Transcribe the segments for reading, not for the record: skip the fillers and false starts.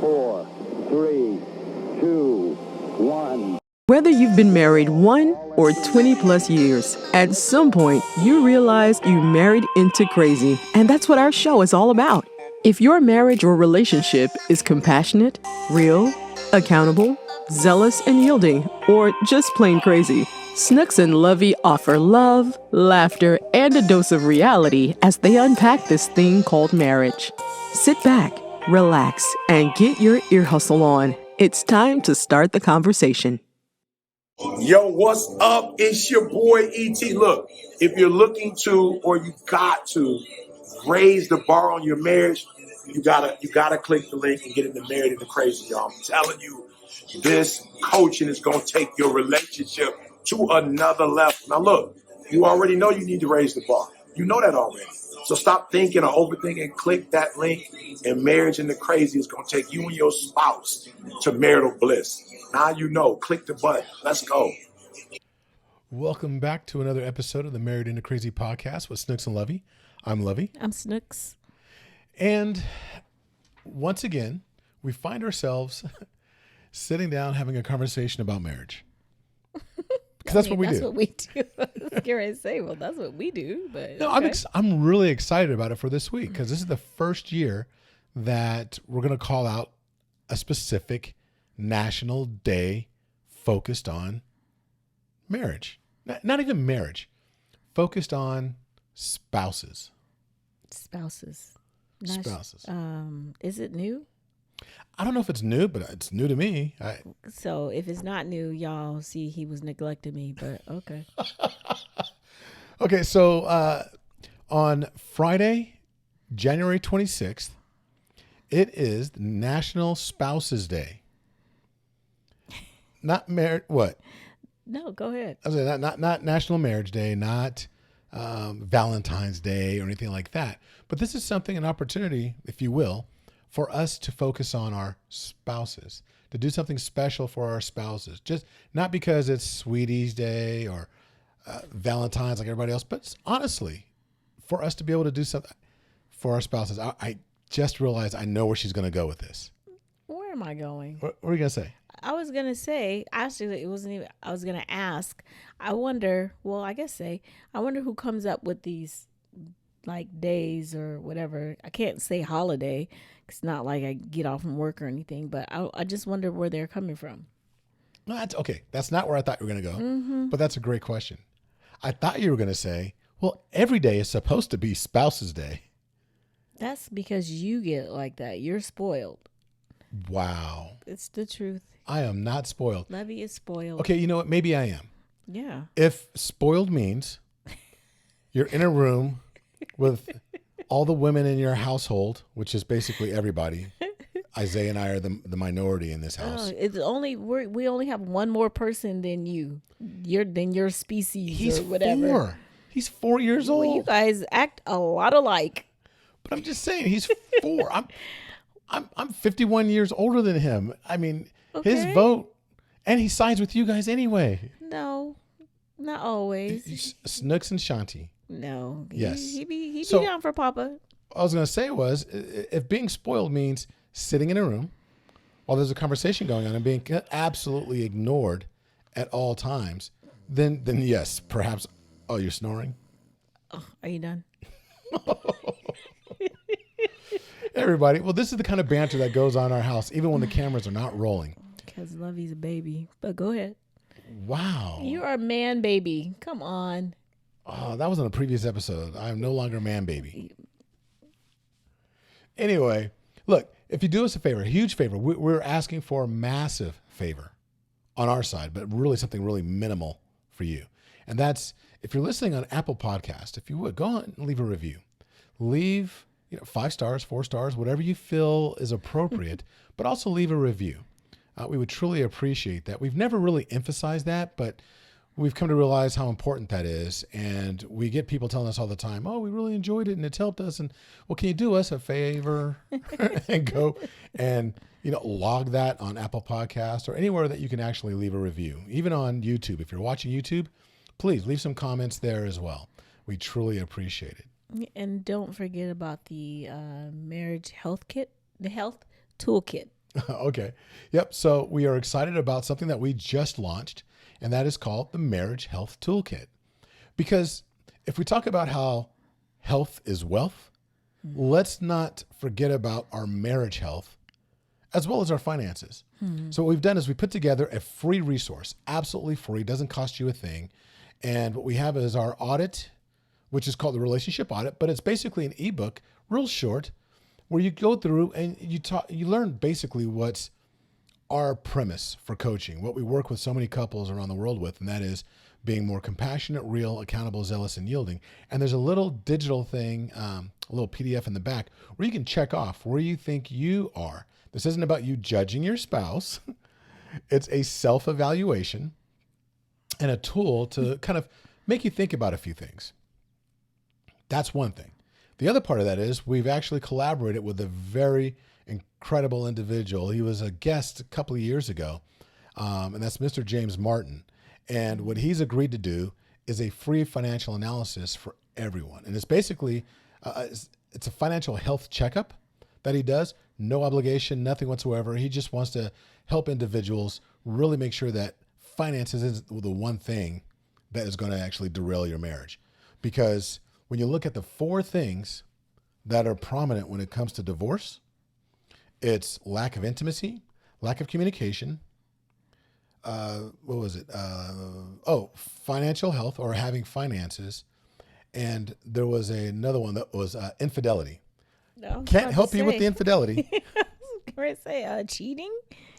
4, 3, 2, 1. Whether you've been married 1 or 20 plus years, at some point you realize you married into crazy. And that's what our show is all about. If your marriage or relationship is compassionate, real, accountable, zealous and yielding, or just plain crazy, Snooks and Lovey offer love, laughter, and a dose of reality as they unpack this thing called marriage. Sit back, relax, and get your ear hustle on. It's time to start the conversation. Yo, what's up? It's your boy E.T. Look, if you're looking to or you got to raise the bar on your marriage, you gotta click the link and get into Married into Crazy, y'all. I'm telling you, this coaching is gonna take your relationship to another level. Now look, you already know you need to raise the bar. You know that already. So stop thinking or overthinking. Click that link, and Marriage into Crazy is gonna take you and your spouse to marital bliss. Now you know. Click the button. Let's go. Welcome back to another episode of the Married into Crazy podcast with Snooks and Lovey. I'm Lovey. I'm Snooks. And once again, we find ourselves sitting down having a conversation about marriage. Because that's what we do. That's what we do. I was going to say, well, that's what we do. But no, okay. I'm really excited about it for this week because this is the first year that we're going to call out a specific national day focused on marriage. Not even marriage, focused on spouses. Spouses. Is it new? I don't know if it's new, but it's new to me. So if it's not new, y'all see he was neglecting me, but okay. Okay, so on Friday, January 26th, it is National Spouses Day. Not married, what? No, go ahead. I was saying not National Marriage Day, not Valentine's Day or anything like that. But this is an opportunity, if you will, for us to focus on our spouses, to do something special for our spouses. Just not because it's Sweeties Day or Valentine's like everybody else, but honestly, for us to be able to do something for our spouses. I just realized I know where she's going to go with this. Where am I going? What are you going to say? I was going to say, actually, it wasn't even, I was going to ask, I wonder who comes up with these like days or whatever. I can't say holiday. It's not like I get off from work or anything, but I just wonder where they're coming from. No, that's okay. That's not where I thought you were going to go, Mm-hmm. but that's a great question. I thought you were going to say, well, every day is supposed to be Spouses Day. That's because you get it like that. You're spoiled. Wow. It's the truth. I am not spoiled. Lovey is spoiled. Okay, you know what? Maybe I am. Yeah. If spoiled means you're in a room with all the women in your household, which is basically everybody. Isaiah and I are the minority in this house. It's only we only have one more person than you. Your species. He's or whatever. 4. He's 4 years old. Well, you guys act a lot alike. But I'm just saying, he's 4. I'm 51 years older than him. I mean, his vote, and he sides with you guys anyway. No, not always. Snooks and Shanti. No. Yes. He be So, down for Papa. What I was going to say was, if being spoiled means sitting in a room while there's a conversation going on and being absolutely ignored at all times, then yes, perhaps. Oh, you're snoring? Oh, are you done? Everybody, well, this is the kind of banter that goes on in our house, even when the cameras are not rolling. Because Lovey's a baby. But go ahead. Wow. You're a man baby. Come on. Oh, that was in a previous episode. I am no longer a man baby. Anyway, look, if you do us a favor, a huge favor, we're asking for a massive favor on our side, but really something really minimal for you. And that's, if you're listening on Apple Podcast, if you would, go on and leave a review. Leave 5 stars, 4 stars, whatever you feel is appropriate, but also leave a review. We would truly appreciate that. We've never really emphasized that, but we've come to realize how important that is. And we get people telling us all the time, oh, we really enjoyed it and it's helped us. And well, can you do us a favor and go and, log that on Apple Podcast or anywhere that you can actually leave a review, even on YouTube. If you're watching YouTube, please leave some comments there as well. We truly appreciate it. And don't forget about the marriage health kit, the health toolkit. Okay. Yep. So we are excited about something that we just launched, and that is called the Marriage Health Toolkit. Because if we talk about how health is wealth, let's not forget about our marriage health as well as our finances. So what we've done is we put together a free resource, absolutely free, doesn't cost you a thing. And what we have is our audit, which is called the Relationship Audit, but it's basically an ebook, real short, where you go through and you learn basically what's our premise for coaching, what we work with so many couples around the world with, and that is being more compassionate, real, accountable, zealous, and yielding. And there's a little digital thing, a little PDF in the back where you can check off where you think you are. This isn't about you judging your spouse. It's a self-evaluation and a tool to kind of make you think about a few things. That's one thing. The other part of that is we've actually collaborated with a very incredible individual. He was a guest a couple of years ago, and that's Mr. James Martin. And what he's agreed to do is a free financial analysis for everyone. And it's basically, it's a financial health checkup that he does. No obligation, nothing whatsoever. He just wants to help individuals really make sure that finances is the one thing that is going to actually derail your marriage. Because when you look at the 4 things that are prominent when it comes to divorce, it's lack of intimacy, lack of communication, financial health or having finances. And there was another one that was infidelity. No, Can't help you with the infidelity. Can I say cheating?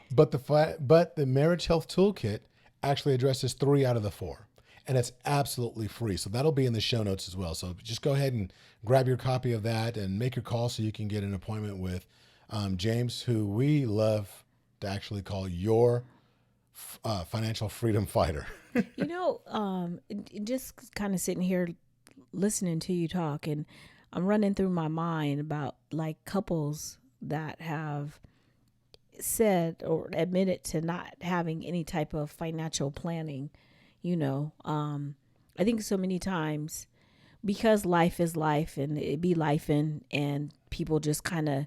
But the Marriage Health Toolkit actually addresses 3 out of the 4. And it's absolutely free. So that'll be in the show notes as well. So just go ahead and grab your copy of that and make your call so you can get an appointment with James, who we love to actually call your financial freedom fighter. You know, just kind of sitting here listening to you talk, and I'm running through my mind about like couples that have said or admitted to not having any type of financial planning. You know, I think so many times because life is life and it be life and people just kind of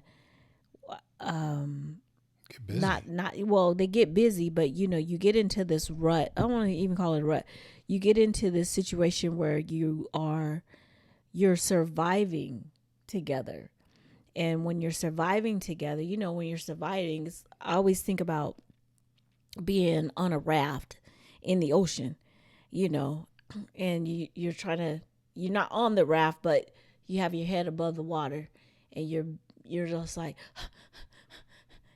they get busy, but you know, you get into this rut. I don't want to even call it a rut. You get into this situation where you're surviving together. And when you're surviving together, you know, when you're surviving, I always think about being on a raft in the ocean, you know, and you're not on the raft, but you have your head above the water and you're just like,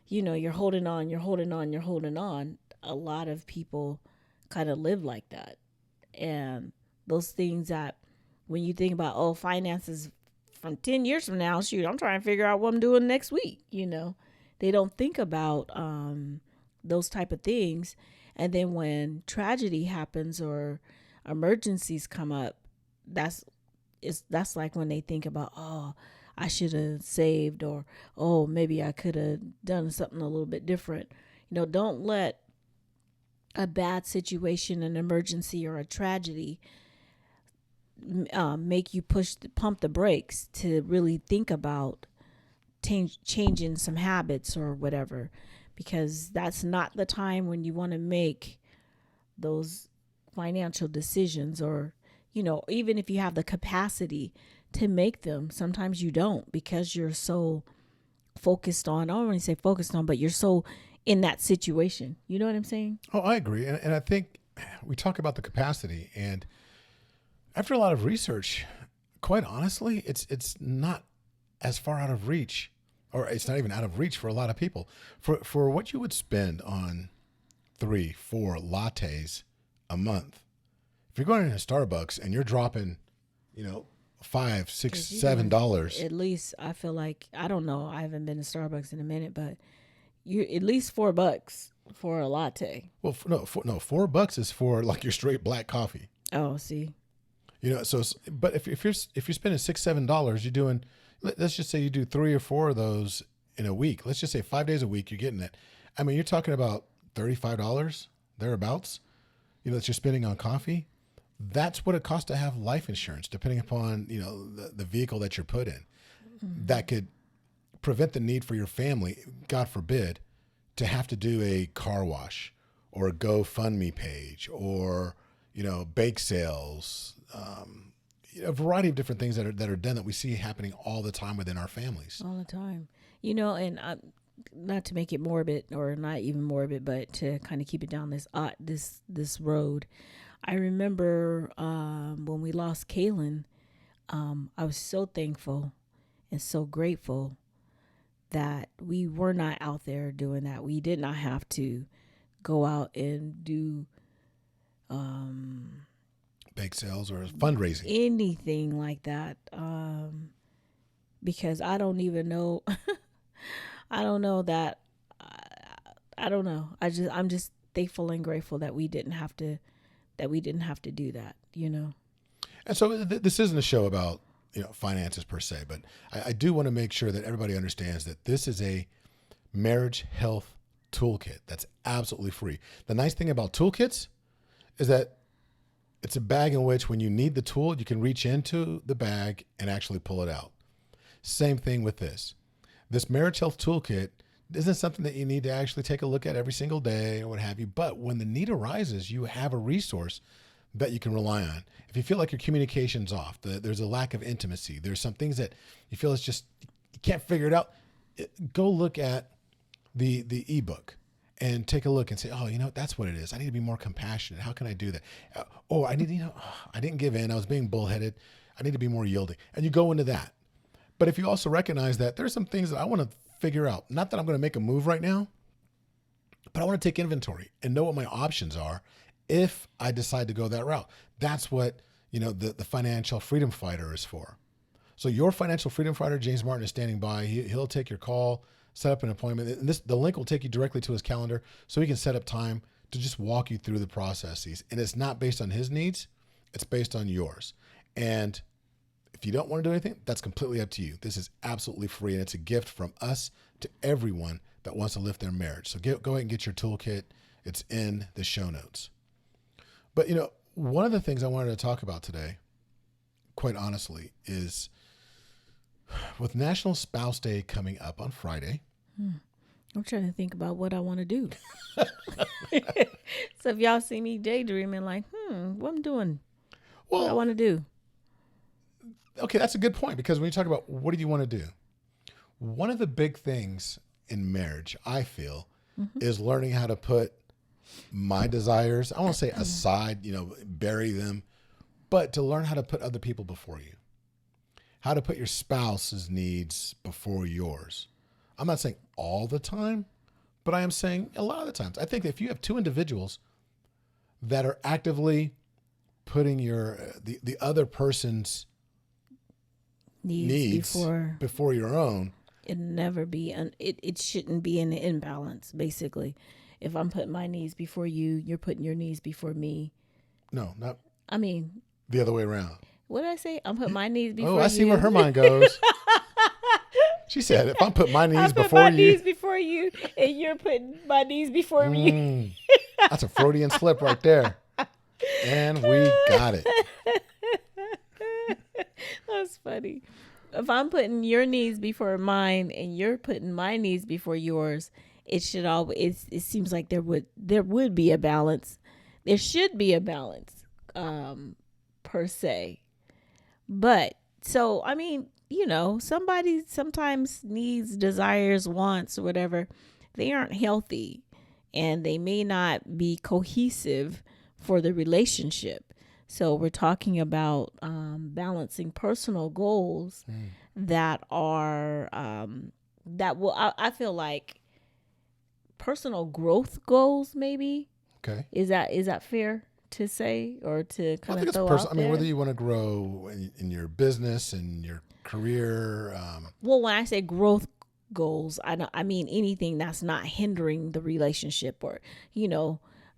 you know, you're holding on. A lot of people kind of live like that. And those things that when you think about, finances from 10 years from now, shoot, I'm trying to figure out what I'm doing next week. You know, they don't think about those type of things. And then when tragedy happens or emergencies come up, that's like when they think about, I should have saved, or, maybe I could have done something a little bit different. You know, don't let a bad situation, an emergency, or a tragedy make you pump the brakes to really think about changing some habits or whatever, because that's not the time when you want to make those financial decisions, or, you know, even if you have the capacity to make them, sometimes you don't, because you're so focused on, I don't want to say focused on, but you're so in that situation. You know what I'm saying? Oh, I agree. And I think we talk about the capacity, and after a lot of research, quite honestly, it's not as far out of reach, or it's not even out of reach for a lot of people. For what you would spend on 3-4 lattes a month, if you're going into Starbucks and you're dropping, you know, $5, $6, $7. At least I feel like, I don't know, I haven't been to Starbucks in a minute, but you at least $4 for a latte. Well, $4 is for like your straight black coffee. Oh, see. You know, so but if you're spending $6, $7, you're doing, let's just say you do 3 or 4 of those in a week. Let's just say 5 days a week, you're getting it. I mean, you're talking about $35 thereabouts, you know, that you're spending on coffee. That's what it costs to have life insurance, depending upon, you know, the vehicle that you're put in. Mm-hmm. That could prevent the need for your family, God forbid, to have to do a car wash or a GoFundMe page or, bake sales, a variety of different things that are done that we see happening all the time within our families. All the time. And not to make it morbid or not even morbid, but to kind of keep it down this road. I remember when we lost Kaylin, I was so thankful and so grateful that we were not out there doing that. We did not have to go out and do bake sales or fundraising, anything like that, because I don't even know. I don't know that. I don't know. I'm just thankful and grateful that we didn't have to do that. And so this isn't a show about finances per se, but I do want to make sure that everybody understands that this is a marriage health toolkit that's absolutely free. The nice thing about toolkits is that it's a bag in which when you need the tool, you can reach into the bag and actually pull it out. Same thing with this. This marriage health toolkit isn't something that you need to actually take a look at every single day or what have you. But when the need arises, you have a resource that you can rely on. If you feel like your communication's off, there's a lack of intimacy, there's some things that you feel it's just, you can't figure it out, go look at the ebook and take a look and say, oh, that's what it is. I need to be more compassionate. How can I do that? I didn't give in. I was being bullheaded. I need to be more yielding. And you go into that. But if you also recognize that there's some things that I want to figure out, not that I'm going to make a move right now, but I want to take inventory and know what my options are if I decide to go that route. That's what, the financial freedom fighter is for. So your financial freedom fighter, James Martin, is standing by. He'll take your call, set up an appointment. And the link will take you directly to his calendar so he can set up time to just walk you through the processes. And it's not based on his needs. It's based on yours. And if you don't want to do anything, that's completely up to you. This is absolutely free, and it's a gift from us to everyone that wants to lift their marriage. So go ahead and get your toolkit. It's in the show notes. But, one of the things I wanted to talk about today, quite honestly, is with National Spouse Day coming up on Friday. I'm trying to think about what I want to do. So if y'all see me daydreaming like, what I'm doing, what I want to do. Okay, that's a good point, because when you talk about what do you want to do, one of the big things in marriage, I feel, is learning how to put my desires, I won't say aside, bury them, but to learn how to put other people before you, how to put your spouse's needs before yours. I'm not saying all the time, but I am saying a lot of the times. I think if you have two individuals that are actively putting the other person's needs before your own, it never be it shouldn't be an imbalance. Basically, if I'm putting my needs before you, you're putting your needs before me. No, not. I mean, the other way around. What did I say? I'm putting my needs before you. Oh, I see where her mind goes. She said, "If I'm putting my needs before you, needs before you, and you're putting my needs before me." That's a Freudian slip right there, and we got it. That's funny. If I'm putting your needs before mine and you're putting my needs before yours, it should always. It seems like there would be a balance. There should be a balance, per se. But so I mean, somebody sometimes needs, desires, wants, whatever. They aren't healthy, and they may not be cohesive for the relationship. So we're talking about balancing personal goals that are I feel like personal growth goals, maybe. Okay. Is that fair to say, or to kind of throw out I mean, whether you want to grow in your business and your career. Well, when I say growth goals, I mean anything that's not hindering the relationship, or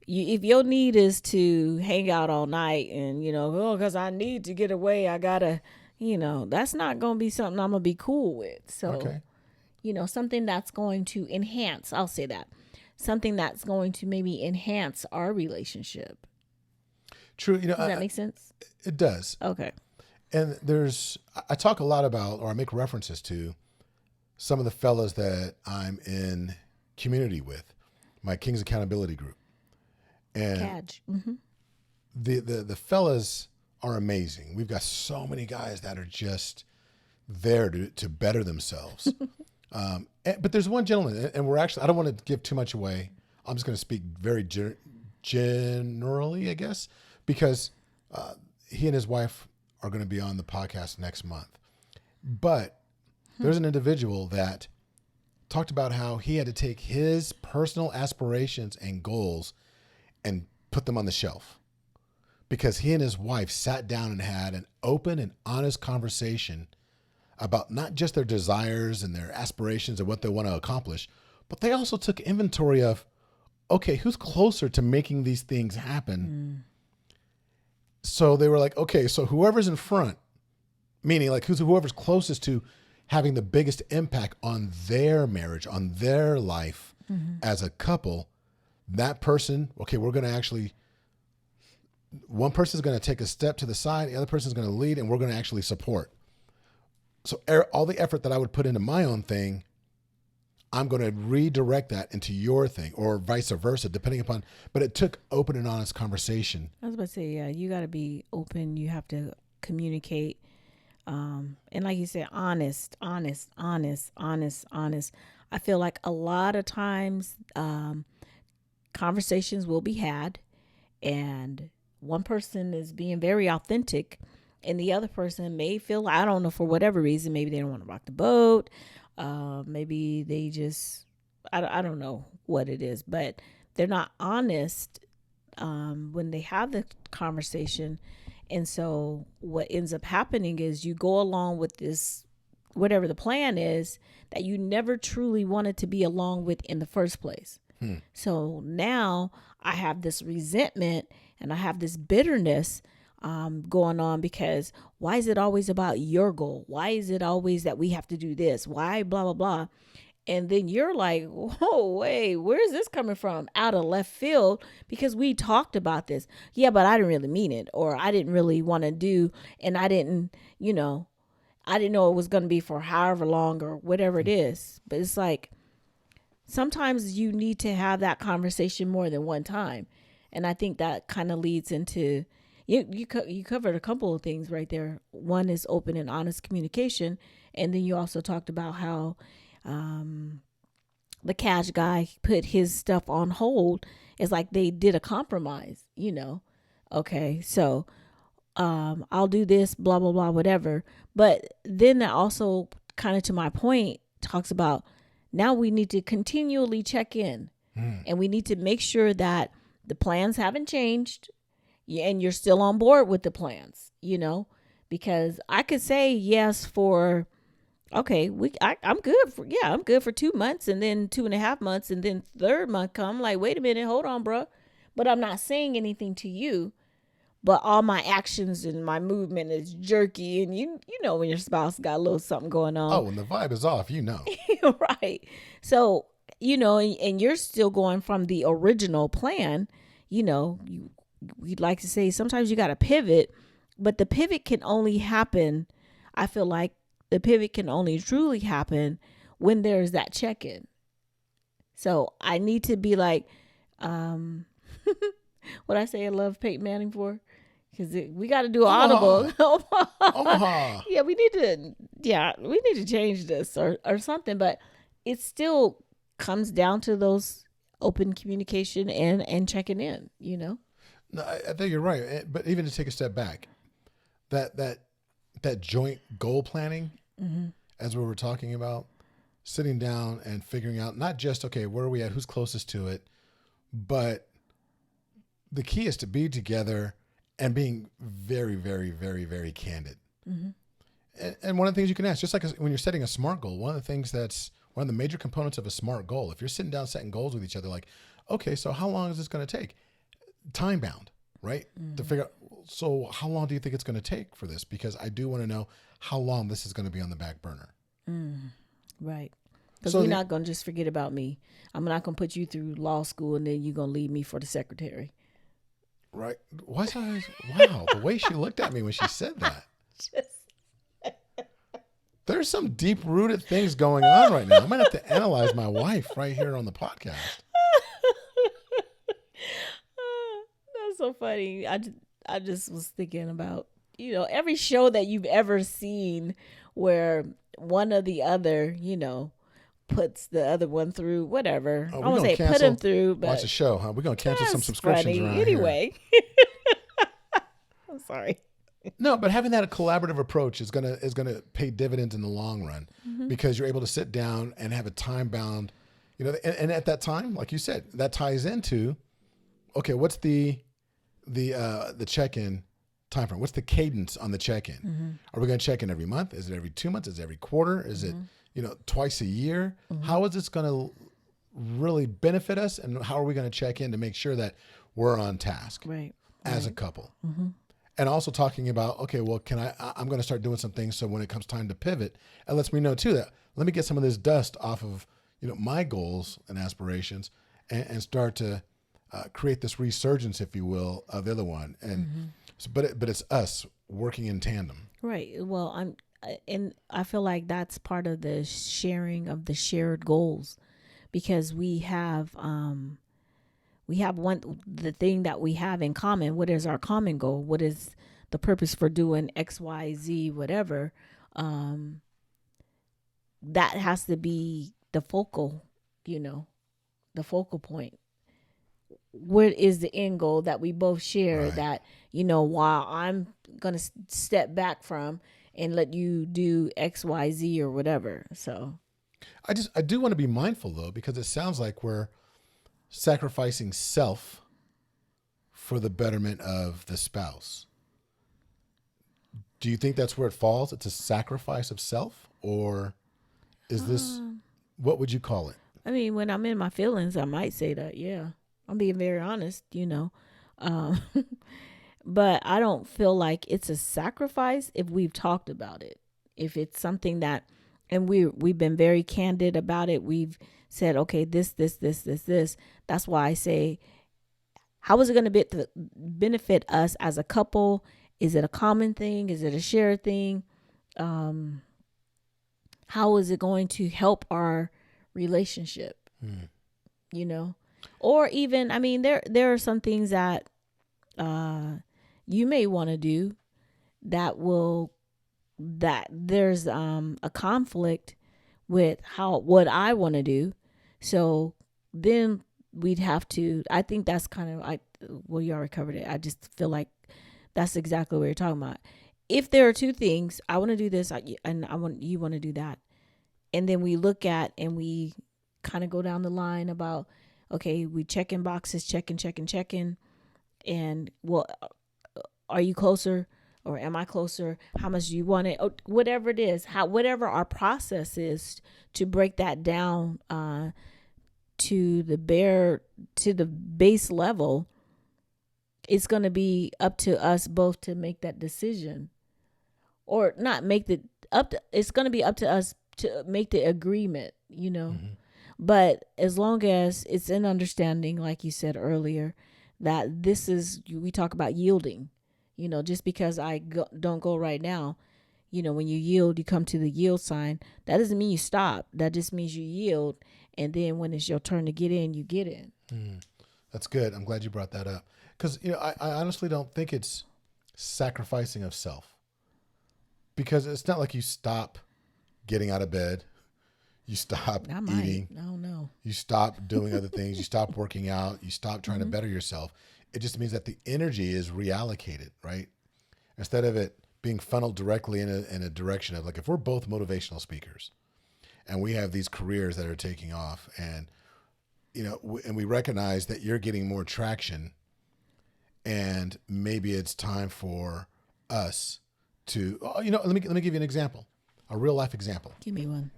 if your need is to hang out all night and, because I need to get away, I gotta, that's not going to be something I'm going to be cool with. So, okay. Something that's going to enhance, I'll say that, something that's going to maybe enhance our relationship. True. Does that make sense? It does. Okay. And I talk a lot about, or I make references to some of the fellas that I'm in community with, my King's Accountability group. And Cadge. Mm-hmm. the fellas are amazing. We've got so many guys that are just there to better themselves. But there's one gentleman, and we're actually, I don't want to give too much away. I'm just going to speak very generally, I guess, because he and his wife are going to be on the podcast next month. But there's an individual that talked about how he had to take his personal aspirations and goals and put them on the shelf because he and his wife sat down and had an open and honest conversation about not just their desires and their aspirations and what they want to accomplish, but they also took inventory of, okay, who's closer to making these things happen? So they were like, okay, so whoever's in front, meaning like whoever's closest to having the biggest impact on their marriage, on their life as a couple, that person, okay, we're going to actually, one person is going to take a step to the side, the other person is going to lead, and we're going to actually support. So all the effort that I would put into my own thing, I'm going to redirect that into your thing, or vice versa, depending upon, but it took open and honest conversation. I was about to say, yeah, you got to be open. You have to communicate. And like you said, honest. I feel like a lot of times, conversations will be had and one person is being very authentic and the other person may feel, I don't know, for whatever reason, maybe they don't want to rock the boat. Maybe they just, I don't know what it is, but they're not honest, when they have the conversation. And so what ends up happening is you go along with this, whatever the plan is that you never truly wanted to be along with in the first place. So now I have this resentment and I have this bitterness going on because why is it always about your goal? Why is it always that we have to do this? Why blah, blah, blah. And then you're like, whoa, wait, where's this coming from? Out of left field, because we talked about this. Yeah, but I didn't really mean it, or I didn't really want to do, and I didn't know it was going to be for however long or whatever it is. But it's like, sometimes you need to have that conversation more than one time. And I think that kind of leads into, you covered a couple of things right there. One is open and honest communication. And then you also talked about how the cash guy put his stuff on hold. It's like they did a compromise, Okay, so I'll do this, blah, blah, blah, whatever. But then that also kind of, to my point, talks about now we need to continually check in and we need to make sure that the plans haven't changed and you're still on board with the plans, because I could say yes for, okay, I'm good for 2 months and then 2.5 months and then third month come like, wait a minute, hold on, bro. But I'm not saying anything to you, but all my actions and my movement is jerky. And you know, when your spouse got a little something going on. Oh, when the vibe is off, Right. So, and you're still going from the original plan, we'd like to say sometimes you got to pivot, but the pivot can only happen. I feel like the pivot can only truly happen when there's that check-in. So I need to be like, what I say I love Peyton Manning for, because we got to do audible. Omaha. Yeah, we need to change this or something, but it still comes down to those open communication and checking in, No, I think you're right. But even to take a step back, that joint goal planning, as we were talking about, sitting down and figuring out not just, okay, where are we at? Who's closest to it? But the key is to be together and being very, very, very, very candid. And one of the things you can ask, just like when you're setting a SMART goal, one of the things that's one of the major components of a SMART goal, if you're sitting down setting goals with each other, like, okay, so how long is this going to take? Time bound, right? To figure out, so how long do you think it's going to take for this? Because I do want to know how long this is going to be on the back burner. Right. Because we're not going to just forget about me. I'm not going to put you through law school and then you're going to leave me for the secretary. Right. Wow, the way she looked at me when she said that. There's some deep-rooted things going on right now. I might have to analyze my wife right here on the podcast. That's so funny. I just was thinking about, every show that you've ever seen where one or the other, puts the other one through whatever. Oh, I won't say put him through, but watch the show, huh? We're gonna cancel some subscriptions funny. around Anyway. I'm sorry. No, but having that collaborative approach is gonna pay dividends in the long run because you're able to sit down and have a time bound, and at that time, like you said, that ties into, okay, what's the check-in time frame? What's the cadence on the check-in? Are we going to check in every month? Is it every 2 months? Is it every quarter? Is it, twice a year? How is this going to really benefit us? And how are we going to check in to make sure that we're on task as a couple? And also talking about, okay, well, I'm going to start doing some things. So when it comes time to pivot, it lets me know too that let me get some of this dust off of, my goals and aspirations and start to create this resurgence, if you will, of the other one. And but it's us working in tandem. Right. Well, I feel like that's part of the sharing of the shared goals, because we have the thing that we have in common. What is our common goal? What is the purpose for doing X, Y, Z, whatever? That has to be the focal, the focal point. What is the end goal that we both share that, while I'm going to step back from and let you do X, Y, Z or whatever. So I do want to be mindful though, because it sounds like we're sacrificing self for the betterment of the spouse. Do you think that's where it falls? It's a sacrifice of self, or is this, what would you call it? I mean, when I'm in my feelings, I might say that. Yeah. I'm being very honest, but I don't feel like it's a sacrifice if we've talked about it. If it's something that, and we've been very candid about it. We've said, okay, this. That's why I say, how is it going to benefit us as a couple? Is it a common thing? Is it a shared thing? How is it going to help our relationship? Or even, I mean, there are some things that you may want to do that there's a conflict with what I want to do. So then we'd have to, I think that's kind of, you already covered it. I just feel like that's exactly what you're talking about. If there are two things, I want to do this and you want to do that. And then we look at and we kind of go down the line about, okay, we check in boxes, checking. And well, are you closer or am I closer? How much do you want it? Or whatever it is, whatever our process is to break that down to the base level, it's going to be up to us both to make that decision, or not make it's going to be up to us to make the agreement, But as long as it's an understanding, like you said earlier, that we talk about yielding, just because don't go right now, when you yield, you come to the yield sign. That doesn't mean you stop. That just means you yield. And then when it's your turn to get in, you get in. That's good. I'm glad you brought that up. Because, I honestly don't think it's sacrificing of self, because it's not like you stop getting out of bed. You stop eating. No. You stop doing other things. You stop working out. You stop trying to better yourself. It just means that the energy is reallocated, right? Instead of it being funneled directly in a direction of, like, if we're both motivational speakers and we have these careers that are taking off, and, and we recognize that you're getting more traction, and maybe it's time for us to, let me give you an example, a real life example. Give me one.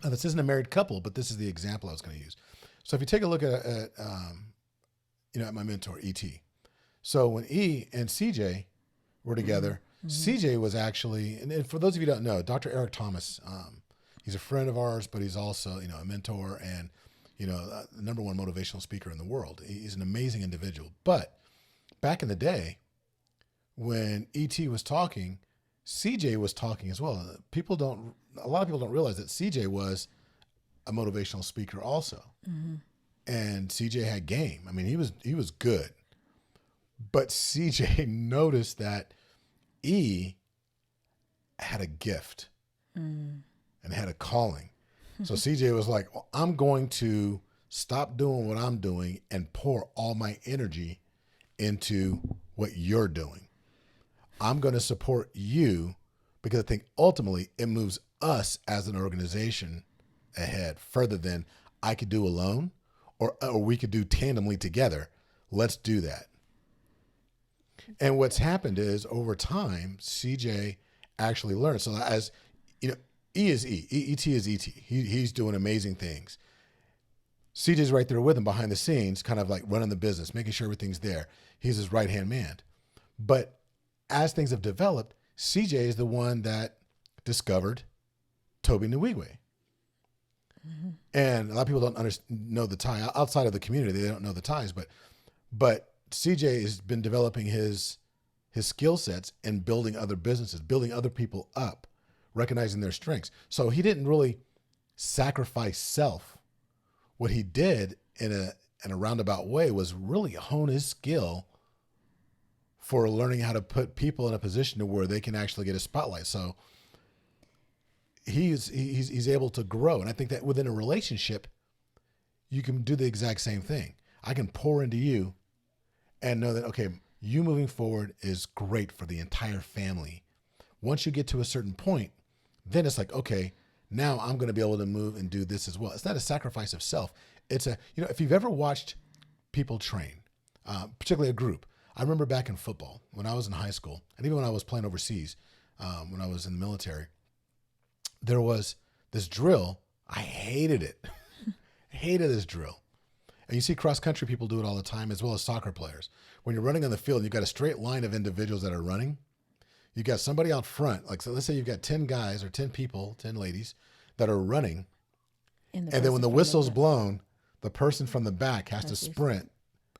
Now, this isn't a married couple, but this is the example I was going to use. So if you take a look at my mentor, E.T. So when E and CJ were together, CJ was actually, and for those of you who don't know, Dr. Eric Thomas, he's a friend of ours, but he's also, a mentor and, the number one motivational speaker in the world. He's an amazing individual. But back in the day, when E.T. was talking, CJ was talking as well. A lot of people don't realize that CJ was a motivational speaker also. And CJ had game. I mean, he was good. But CJ noticed that E had a gift and had a calling. So CJ was like, well, I'm going to stop doing what I'm doing and pour all my energy into what you're doing. I'm going to support you because I think ultimately it moves us as an organization ahead further than I could do alone or we could do tandemly together. Let's do that. And what's happened is over time, CJ actually learned. So as you know, E is E, ET is ET. He's doing amazing things. CJ's right there with him behind the scenes, kind of like running the business, making sure everything's there. He's his right-hand man. But as things have developed, CJ is the one that discovered Toby Nwiwe. And a lot of people don't know the tie outside of the community. They don't know the ties, but CJ has been developing his skill sets and building other businesses, building other people up, recognizing their strengths. So he didn't really sacrifice self. What he did in a roundabout way was really hone his skill for learning how to put people in a position to where they can actually get a spotlight. So he's able to grow. And I think that within a relationship, you can do the exact same thing. I can pour into you and know that, okay, you moving forward is great for the entire family. Once you get to a certain point, then it's like, okay, now I'm going to be able to move and do this as well. It's not a sacrifice of self. It's if you've ever watched people train, particularly a group. I remember back in football when I was in high school and even when I was playing overseas, when I was in the military, there was this drill. I hated it. I hated this drill. And you see cross-country people do it all the time, as well as soccer players. When you're running on the field, you've got a straight line of individuals that are running. You got somebody out front, like, so let's say you've got 10 guys or 10 people, 10 ladies that are running. And then when the whistle's blown, the person from the back has to sprint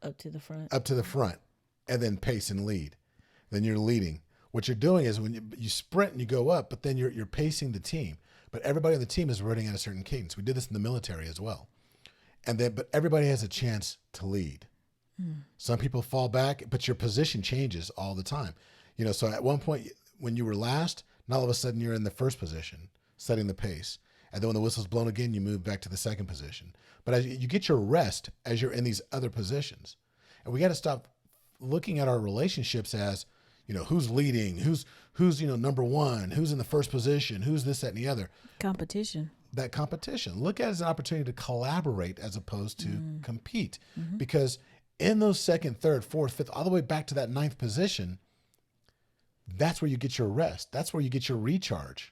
up to the front, and then pace and lead. Then you're leading. What you're doing is when you sprint and you go up, but then you're pacing the team. But everybody on the team is running at a certain cadence. We did this in the military as well. But everybody has a chance to lead. Some people fall back, but your position changes all the time. So at one point when you were last, now all of a sudden you're in the first position, setting the pace. And then when the whistle's blown again, you move back to the second position. But as you get your rest as you're in these other positions. And we got to stop looking at our relationships as, who's leading, who's number one, who's in the first position, who's this, that, and the other. Competition. That competition. Look at it as an opportunity to collaborate as opposed to compete. Because in those second, third, fourth, fifth, all the way back to that ninth position, that's where you get your rest. That's where you get your recharge,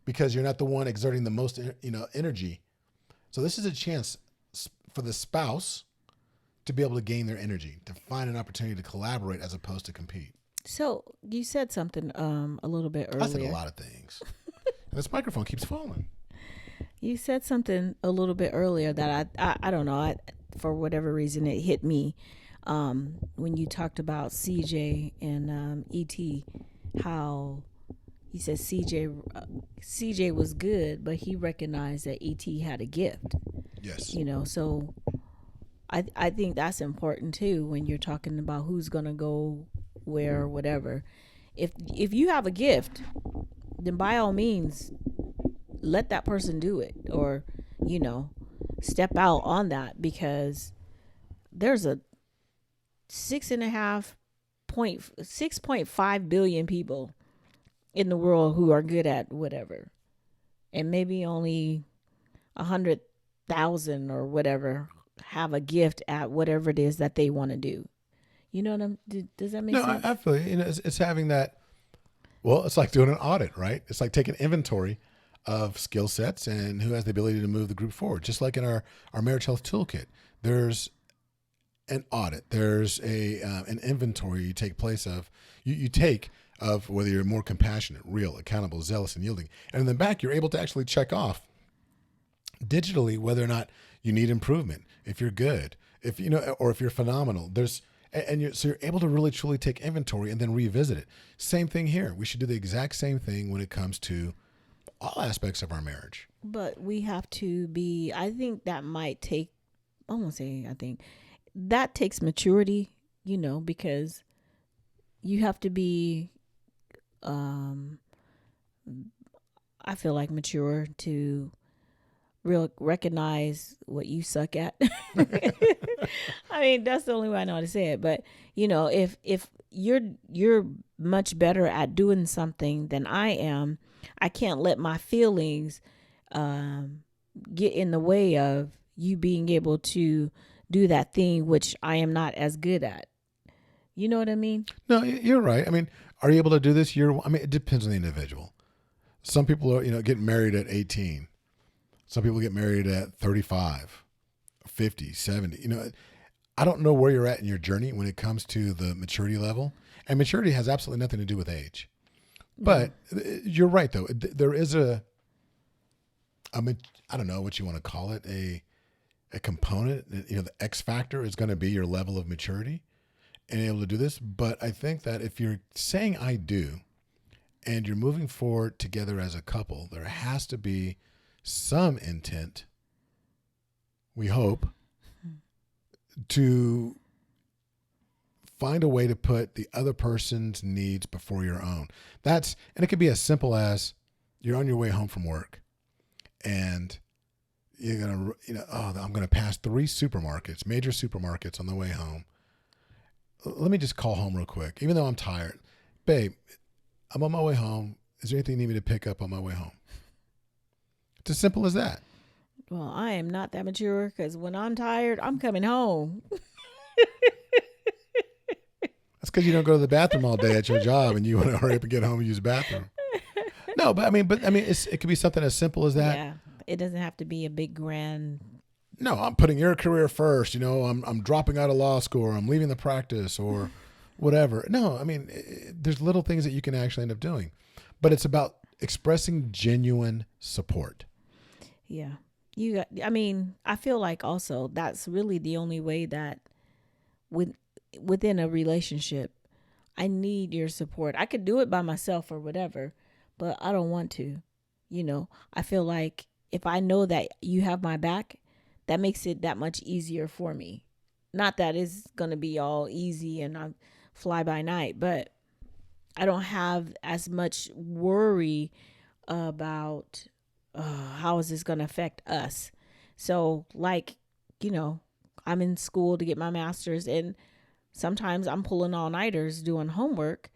because you're not the one exerting the most, energy. So this is a chance for the spouse to be able to gain their energy, to find an opportunity to collaborate as opposed to compete. So you said something a little bit earlier. I said a lot of things. And this microphone keeps falling. You said something a little bit earlier that I don't know. For whatever reason, it hit me when you talked about CJ and ET. How he said CJ was good, but he recognized that ET had a gift. Yes. So I think that's important too when you're talking about who's gonna go where or whatever. If you have a gift, then by all means let that person do it, or step out on that, because there's a 6.5 billion people in the world who are good at whatever, and maybe only 100,000 or whatever have a gift at whatever it is that they want to do. Does that make sense? No, I feel you. It's having that. Well, it's like doing an audit, right? It's like taking inventory of skill sets and who has the ability to move the group forward. Just like in our marriage health toolkit, there's an audit. There's an inventory you take place of. You take of whether you're more compassionate, real, accountable, zealous, and yielding. And in the back, you're able to actually check off digitally whether or not you need improvement. If you're good, or if you're phenomenal. So you're able to really truly take inventory and then revisit it. Same thing here. We should do the exact same thing when it comes to all aspects of our marriage. But we have to be, I think that might take, I won't say, I think that takes maturity, because you have to be, I feel like mature to recognize what you suck at. I mean, that's the only way I know how to say it. But if you're much better at doing something than I am, I can't let my feelings get in the way of you being able to do that thing which I am not as good at. You know what I mean? No, you're right. I mean, are you able to do this? It depends on the individual. Some people are, get married at 18. Some people get married at 35, 50, 70. I don't know where you're at in your journey when it comes to the maturity level. And maturity has absolutely nothing to do with age. But you're right, though. There is I don't know what you want to call it, a component. The X factor is going to be your level of maturity and able to do this. But I think that if you're saying I do and you're moving forward together as a couple, there has to be some intent, we hope, to find a way to put the other person's needs before your own. And it could be as simple as you're on your way home from work and you're going to, I'm going to pass 3 supermarkets, major supermarkets on the way home. Let me just call home real quick, even though I'm tired. Babe, I'm on my way home. Is there anything you need me to pick up on my way home? It's as simple as that. Well, I am not that mature because when I'm tired, I'm coming home. That's because you don't go to the bathroom all day at your job and you want to hurry up and get home and use the bathroom. No, but it could be something as simple as that. Yeah, it doesn't have to be a big grand. No, I'm putting your career first. I'm dropping out of law school, or I'm leaving the practice, or whatever. No, there's little things that you can actually end up doing, but it's about expressing genuine support. Yeah. I feel like also that's really the only way that within a relationship, I need your support. I could do it by myself or whatever, but I don't want to. I feel like if I know that you have my back, that makes it that much easier for me. Not that it's going to be all easy and I fly by night, but I don't have as much worry about how is this going to affect us. So I'm in school to get my master's, and sometimes I'm pulling all-nighters doing homework,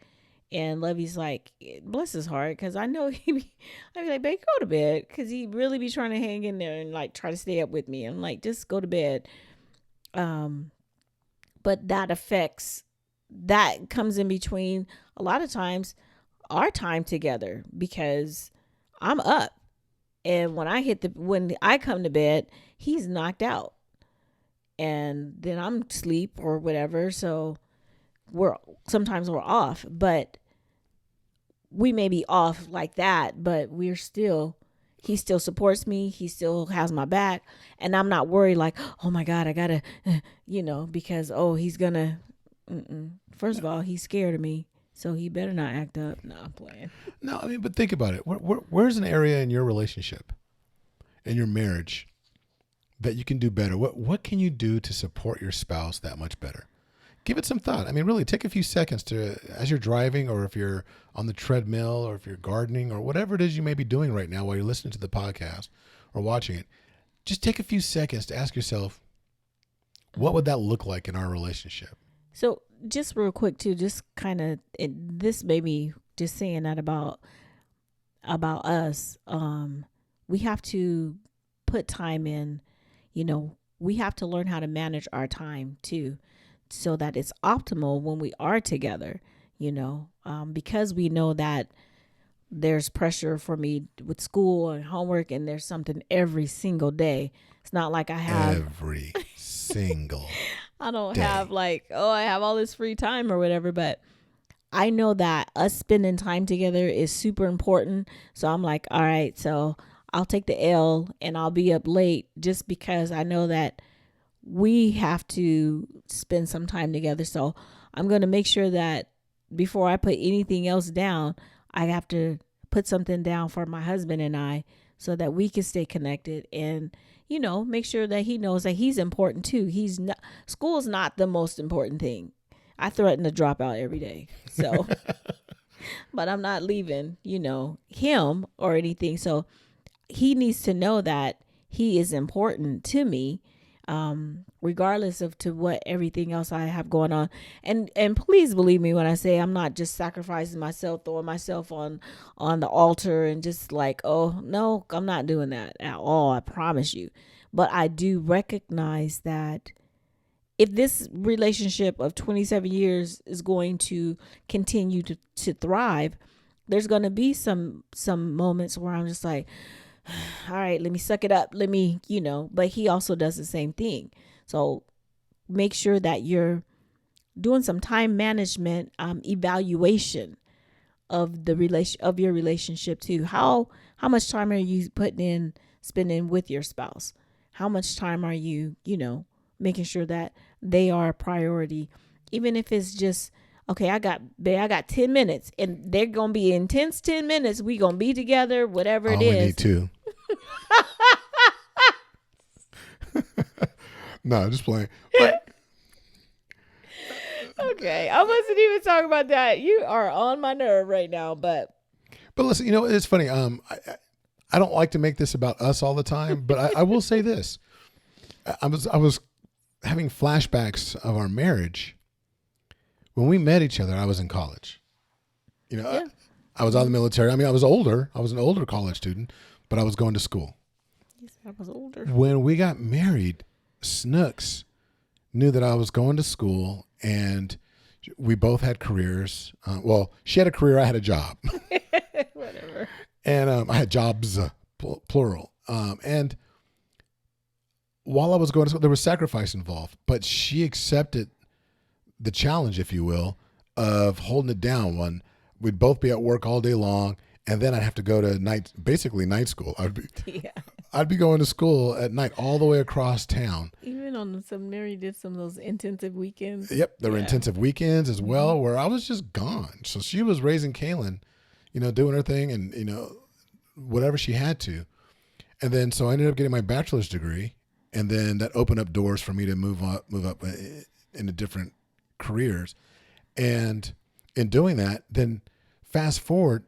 and Lovey's like, bless his heart, because I know I'd be like, babe, go to bed, because he really be trying to hang in there and try to stay up with me. I'm like, just go to bed. But that comes in between a lot of times our time together, because I'm up. And when I come to bed, he's knocked out, and then I'm asleep or whatever. So sometimes we're off, but we may be off like that, but he still supports me. He still has my back, and I'm not worried like, oh my God, I gotta, because, he's gonna, first of all, he's scared of me. So he better not act up. No, I'm playing. No, but think about it. Where's an area in your relationship, in your marriage, that you can do better? What can you do to support your spouse that much better? Give it some thought. Really take a few seconds as you're driving, or if you're on the treadmill, or if you're gardening, or whatever it is you may be doing right now while you're listening to the podcast or watching it. Just take a few seconds to ask yourself, what would that look like in our relationship? So just real quick too, just kind of, this made me just saying that about us. We have to put time in, we have to learn how to manage our time too, so that it's optimal when we are together, because we know that there's pressure for me with school and homework, and there's something every single day. It's not like I have every single I don't day. have I have all this free time or whatever, but I know that us spending time together is super important. So I'm like, all right, so I'll take the L and I'll be up late, just because I know that we have to spend some time together. So I'm going to make sure that before I put anything else down, I have to put something down for my husband and I so that we can stay connected and, make sure that he knows that he's important too. School's not the most important thing. I threaten to drop out every day. So, but I'm not leaving, him or anything. So he needs to know that he is important to me, regardless of to what everything else I have going on. And please believe me when I say I'm not just sacrificing myself, throwing myself on the altar and just like, oh no, I'm not doing that at all. I promise you. But I do recognize that if this relationship of 27 years is going to continue to thrive, there's going to be some moments where I'm just like, all right, let me suck it up. Let me, but he also does the same thing. So make sure that you're doing some time management, evaluation of your relationship too. How much time are you spending with your spouse? How much time are you, making sure that they are a priority, even if it's just, okay, I got 10 minutes and they're going to be intense 10 minutes. We going to be together, whatever it is. I need two. No, just playing. But, okay. I wasn't even talking about that. You are on my nerve right now, but listen, it's funny. I don't like to make this about us all the time, but I will say this. I was having flashbacks of our marriage. When we met each other, I was in college. Yeah. I was out of the military. I mean, I was older. I was an older college student, but I was going to school. You said I was older. When we got married, Snooks knew that I was going to school and we both had careers. Well, she had a career. I had a job. Whatever. And I had jobs, plural. And while I was going to school, there was sacrifice involved, but she accepted the challenge, if you will, of holding it down. When we'd both be at work all day long, and then I'd have to go to basically night school. I'd be going to school at night all the way across town. Even on Mary did some of those intensive weekends. Yep, there were intensive weekends as well, where I was just gone. So she was raising Kaylin, doing her thing, and whatever she had to. And then so I ended up getting my bachelor's degree, and then that opened up doors for me to move up into different careers. And in doing that, then fast forward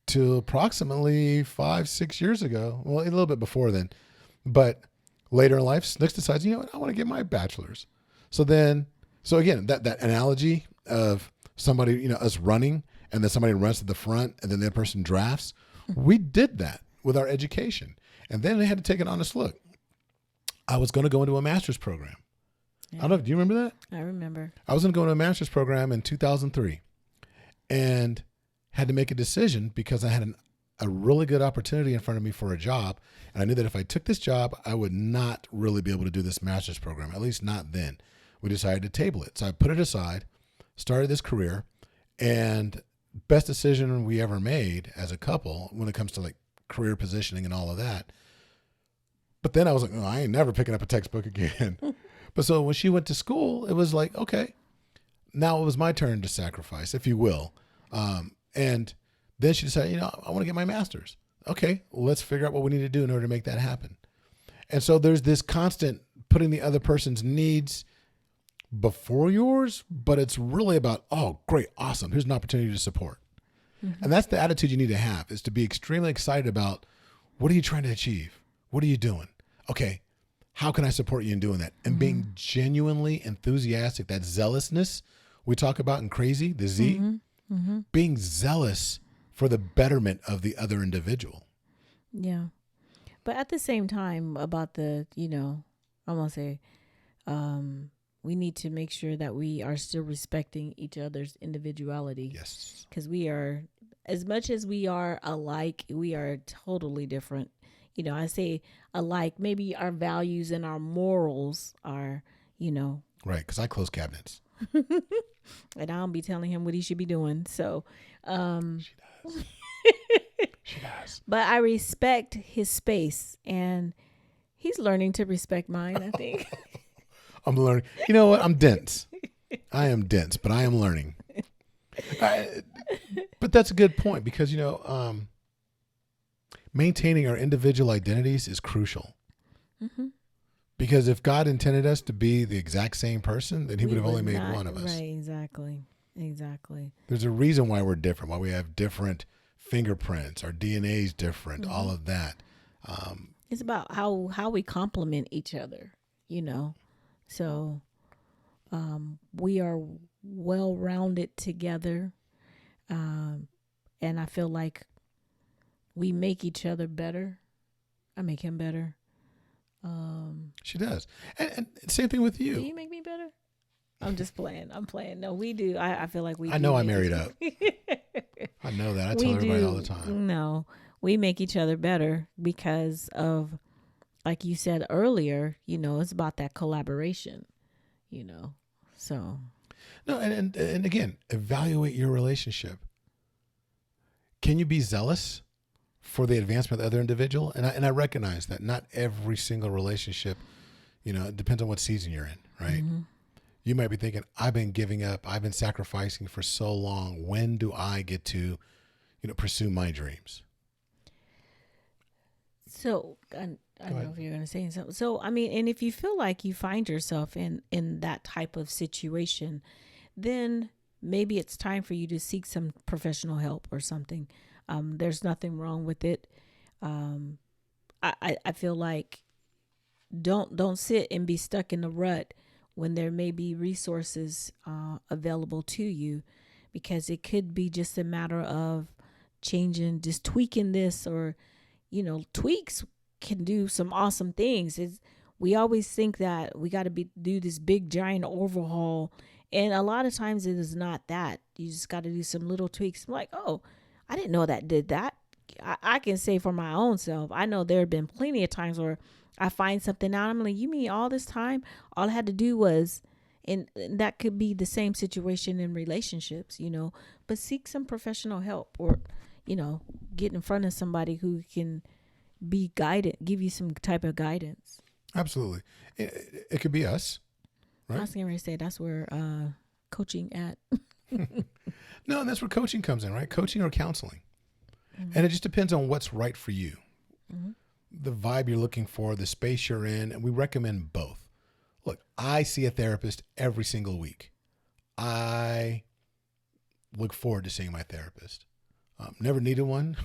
to approximately 5-6 years ago, well, a little bit before then, but later in life, Snooks decides, I want to get my bachelor's. So again, that analogy of somebody, us running, and then somebody runs to the front, and then that person drafts, we did that with our education. And then they had to take an honest look. I was going to go into a master's program. Yeah. I don't know. Do you remember that? I remember. I was going to go into a master's program in 2003 and had to make a decision because I had a really good opportunity in front of me for a job. And I knew that if I took this job, I would not really be able to do this master's program, at least not then. We decided to table it. So I put it aside, started this career, and best decision we ever made as a couple when it comes to like career positioning and all of that. But then I was like, oh, I ain't never picking up a textbook again. But so when she went to school, it was like, okay, now it was my turn to sacrifice, if you will. And then she decided, I want to get my master's. Okay, well, let's figure out what we need to do in order to make that happen. And so there's this constant putting the other person's needs before yours, but it's really about, oh, great, awesome. Here's an opportunity to support. Mm-hmm. And that's the attitude you need to have, is to be extremely excited about, what are you trying to achieve? What are you doing? Okay, how can I support you in doing that? And being genuinely enthusiastic, that zealousness we talk about in Crazy, the Z, being zealous for the betterment of the other individual. Yeah. But at the same time about I'm going to say, we need to make sure that we are still respecting each other's individuality. Yes. Because we are, as much as we are alike, we are totally different. I say alike, maybe our values and our morals are, Right, because I close cabinets. And I'll be telling him what he should be doing. So, She does. She does. But I respect his space, and he's learning to respect mine, I think. I'm learning. You know what? I'm dense. I am dense, but I am learning. But that's a good point because, maintaining our individual identities is crucial. Mm-hmm. Because if God intended us to be the exact same person, then he would have only made one of us. Right, exactly. There's a reason why we're different, why we have different fingerprints, our DNA is different, Mm-hmm. all of that. It's about how we complement each other, So we are well-rounded together. And I feel like we make each other better. I make him better. She does. And same thing with you. Do you make me better? I'm just playing. I'm playing. No, we do. I feel like we I do know I make married each- up. I know that. I tell everybody all the time. No, we make each other better because of, like you said earlier, it's about that collaboration, so. No, and again, evaluate your relationship. Can you be zealous for the advancement of the other individual? And I recognize that not every single relationship, it depends on what season you're in, right? Mm-hmm. You might be thinking, I've been giving up, I've been sacrificing for so long. When do I get to, pursue my dreams? So I don't know if you're going to say something. So, and if you feel like you find yourself in that type of situation, then maybe it's time for you to seek some professional help or something. There's nothing wrong with it. I feel like don't sit and be stuck in the rut when there may be resources available to you, because it could be just a matter of changing, just tweaking this, or tweaks can do some awesome things. We always think that we got to do this big giant overhaul, and a lot of times it is not that. You just got to do some little tweaks. I'm like, oh, I didn't know that did that. I can say for my own self, I know there have been plenty of times where I find something out. I'm like, you mean all this time, all I had to do was, and that could be the same situation in relationships, but seek some professional help, or, get in front of somebody who can be guided, give you some type of guidance. Absolutely. It could be us, right? I was going to say that's where coaching at. No, and that's where coaching comes in, right? Coaching or counseling. Mm-hmm. And it just depends on what's right for you. Mm-hmm. The vibe you're looking for, the space you're in, and we recommend both. Look, I see a therapist every single week. I look forward to seeing my therapist. Never needed one.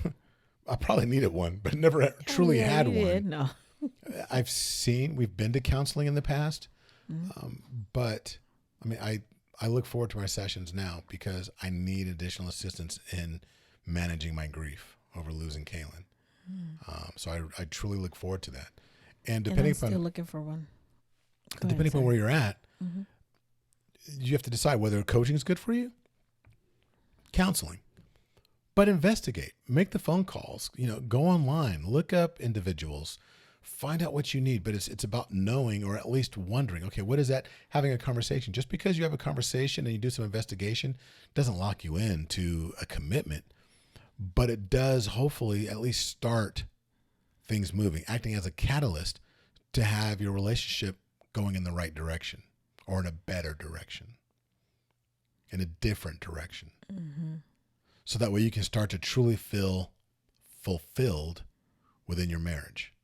I probably needed one, but never truly had one. No. we've been to counseling in the past, but I look forward to my sessions now because I need additional assistance in managing my grief over losing Kaylin. So I truly look forward to that. And depending I'm still looking for one. Depending upon where you're at, you have to decide whether coaching is good for you, counseling. But investigate, make the phone calls, go online, look up individuals, find out what you need. But it's about knowing, or at least wondering, okay, what is that? Having a conversation. Just because you have a conversation and you do some investigation doesn't lock you into a commitment, but it does hopefully at least start things moving, acting as a catalyst to have your relationship going in the right direction, or in a better direction, in a different direction. Mm-hmm. So that way you can start to truly feel fulfilled within your marriage.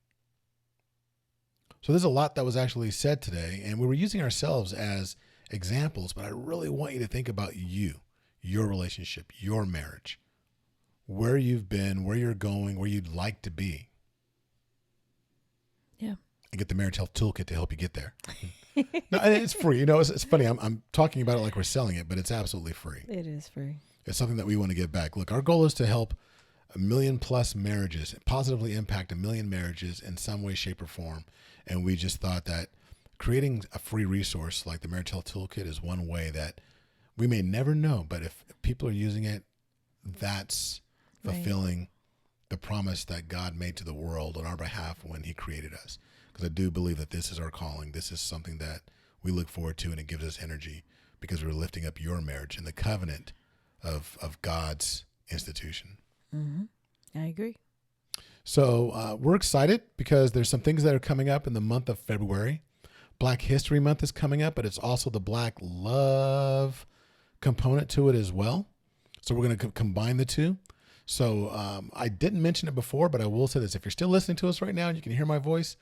So there's a lot that was actually said today, and we were using ourselves as examples, but I really want you to think about you, your relationship, your marriage, where you've been, where you're going, where you'd like to be. Yeah. And get the Marital toolkit to help you get there. No, and it's free. It's funny. I'm talking about it like we're selling it, but it's absolutely free. It is free. It's something that we want to give back. Look, our goal is to help 1 million plus marriages, positively impact 1 million marriages in some way, shape, or form. And we just thought that creating a free resource like the Marital Toolkit is one way that we may never know, but if people are using it, that's fulfilling the promise that God made to the world on our behalf when he created us. Because I do believe that this is our calling. This is something that we look forward to, and it gives us energy because we're lifting up your marriage in the covenant of God's institution. Mm-hmm. I agree. So we're excited because there's some things that are coming up in the month of February. Black History Month is coming up, but it's also the Black love component to it as well. So we're going to combine the two. So I didn't mention it before, but I will say this. If you're still listening to us right now and you can hear my voice,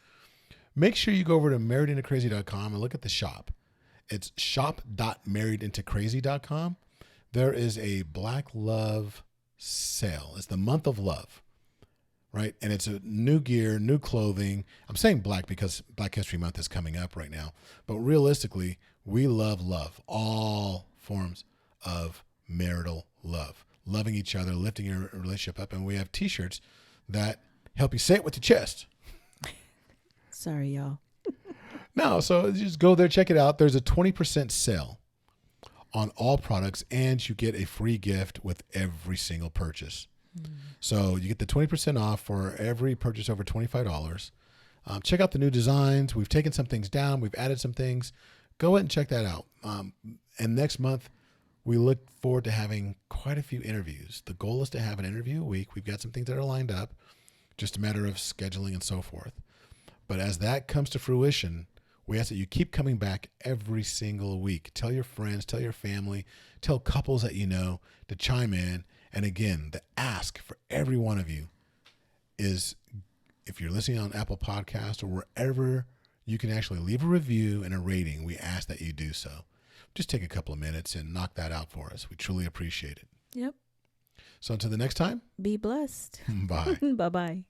make sure you go over to marriedintocrazy.com and look at the shop. It's shop.marriedintocrazy.com. There is a Black love sale. It's the month of love, right? And it's a new gear, new clothing. I'm saying black because Black History Month is coming up right now. But realistically, we love all forms of marital love, loving each other, lifting your relationship up. And we have t-shirts that help you say it with your chest. Sorry, y'all. No, so just go there, check it out. There's a 20% sale on all products, and you get a free gift with every single purchase. So you get the 20% off for every purchase over $25. Check out the new designs. We've taken some things down. We've added some things. Go ahead and check that out. And next month, we look forward to having quite a few interviews. The goal is to have an interview a week. We've got some things that are lined up, just a matter of scheduling and so forth. But as that comes to fruition, we ask that you keep coming back every single week. Tell your friends, tell your family, tell couples that you know to chime in. And again, the ask for every one of you is, if you're listening on Apple Podcasts or wherever you can actually leave a review and a rating, we ask that you do so. Just take a couple of minutes and knock that out for us. We truly appreciate it. Yep. So until the next time, Be blessed. bye. Bye-bye.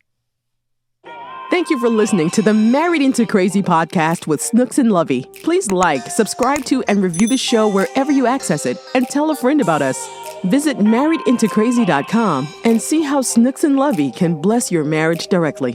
Thank you for listening to the Married Into Crazy podcast with Snooks and Lovey. Please like, subscribe to, and review the show wherever you access it, and tell a friend about us. Visit marriedintocrazy.com and see how Snooks and Lovey can bless your marriage directly.